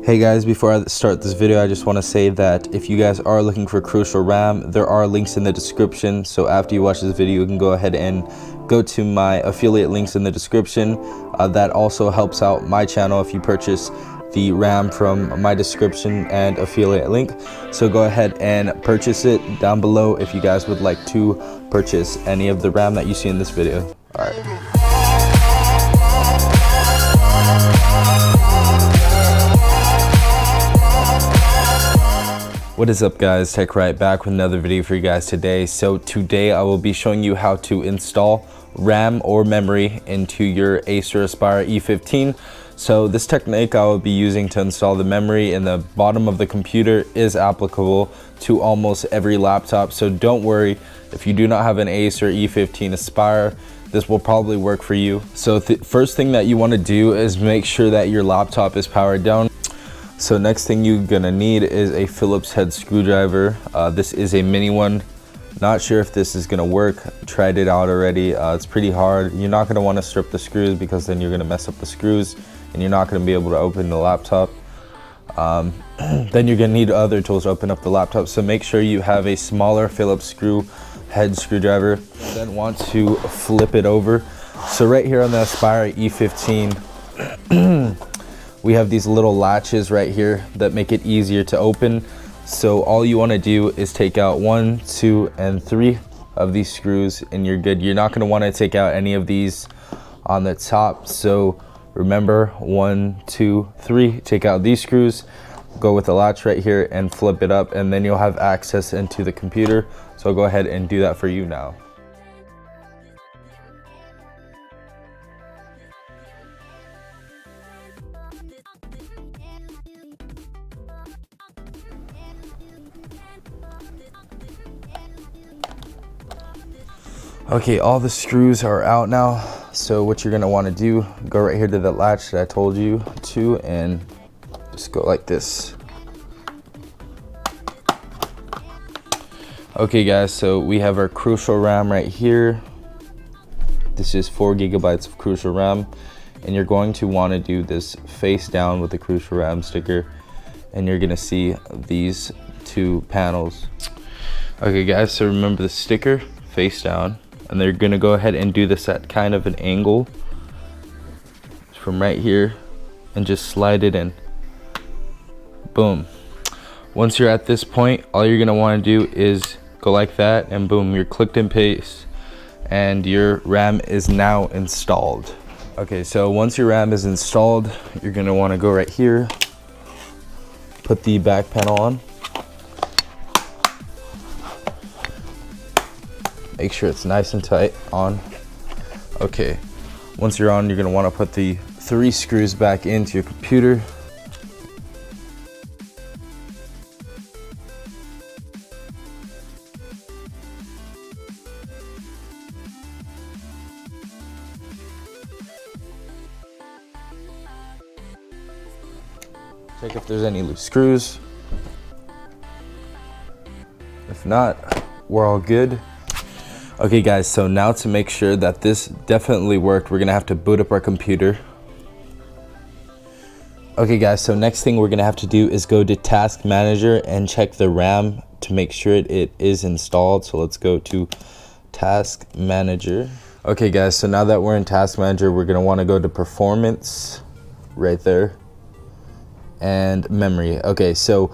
Hey guys, before I start this video, I just want to say that if you guys are looking for Crucial RAM, there are links in the description. So after you watch this video, you can go ahead and go to my affiliate links in the description. That also helps out my channel if you purchase the RAM from my description and affiliate link. So go ahead and purchase it down below if you guys would like to purchase any of the RAM that you see in this video. All right. What is up guys, TechRight back with another video for you guys today. So today I will be showing you how to install RAM or memory into your Acer Aspire E15. So this technique I will be using to install the memory in the bottom of the computer is applicable to almost every laptop. So don't worry if you do not have an Acer E15 Aspire, this will probably work for you. So first thing that you want to do is make sure that your laptop is powered down. So next thing you're gonna need is a Phillips head screwdriver. This is a mini one. Not sure if this is gonna work. Tried it out already. It's pretty hard. You're not gonna want to strip the screws because then you're gonna mess up the screws and you're not gonna be able to open the laptop. Then you're gonna need other tools to open up the laptop. So make sure you have a smaller Phillips head screwdriver. Then want to flip it over. So right here on the Aspire E15, we have these little latches right here that make it easier to open. So all you want to do is take out 1, 2, and 3 of these screws and you're good. You're not going to want to take out any of these on the top. So remember, 1, 2, 3, take out these screws, go with the latch right here and flip it up, and then you'll have access into the computer. So I'll go ahead and do that for you now. Okay, all the screws are out now. So what you're gonna wanna do, go right here to the latch that I told you to and just go like this. Okay guys, so we have our Crucial RAM right here. This is 4 gigabytes of Crucial RAM. And you're going to wanna do this face down with the Crucial RAM sticker. And you're gonna see these 2 panels. Okay guys, so remember the sticker, face down. And they're gonna go ahead and do this at kind of an angle from right here and just slide it in. Boom. Once you're at this point, all you're gonna wanna do is go like that and boom, you're clicked in place and your RAM is now installed. Okay, so once your RAM is installed, you're gonna wanna go right here, put the back panel on. Make sure it's nice and tight on. Okay, once you're on, you're gonna wanna put the 3 screws back into your computer. Check if there's any loose screws. If not, we're all good. Okay guys, so now to make sure that this definitely worked, we're gonna have to boot up our computer. Okay guys, so next thing we're gonna have to do is go to Task Manager and check the RAM to make sure it is installed. So let's go to Task Manager. Okay guys, so now that we're in Task Manager, we're gonna wanna go to Performance, right there, and Memory. Okay, so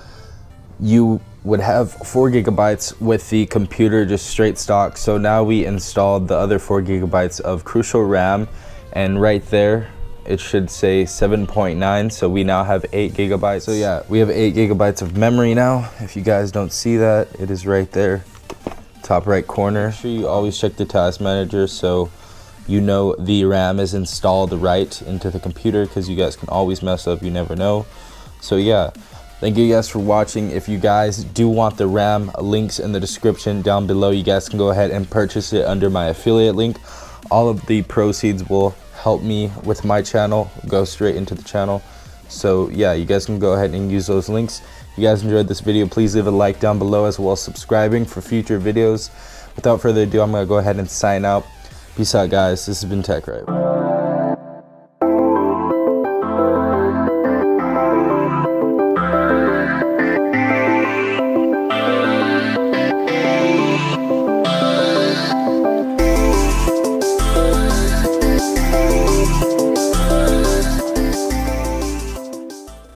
you would have 4 gigabytes with the computer just straight stock. So now we installed the other 4 gigabytes of Crucial RAM, and right there it should say 7.9. So we now have 8 gigabytes. So yeah, we have 8 gigabytes of memory now. If you guys don't see that, it is right there, top right corner. Make sure you always check the Task Manager so you know the RAM is installed right into the computer, because you guys can always mess up, you never know. So yeah, thank you guys for watching. If you guys do want the RAM, links in the description down below. You guys can go ahead and purchase it under my affiliate link. All of the proceeds will help me with my channel, go straight into the channel. So yeah, you guys can go ahead and use those links. If you guys enjoyed this video, please leave a like down below, as well as subscribing for future videos. Without further ado, I'm gonna go ahead and sign out. Peace out guys, this has been TechRight.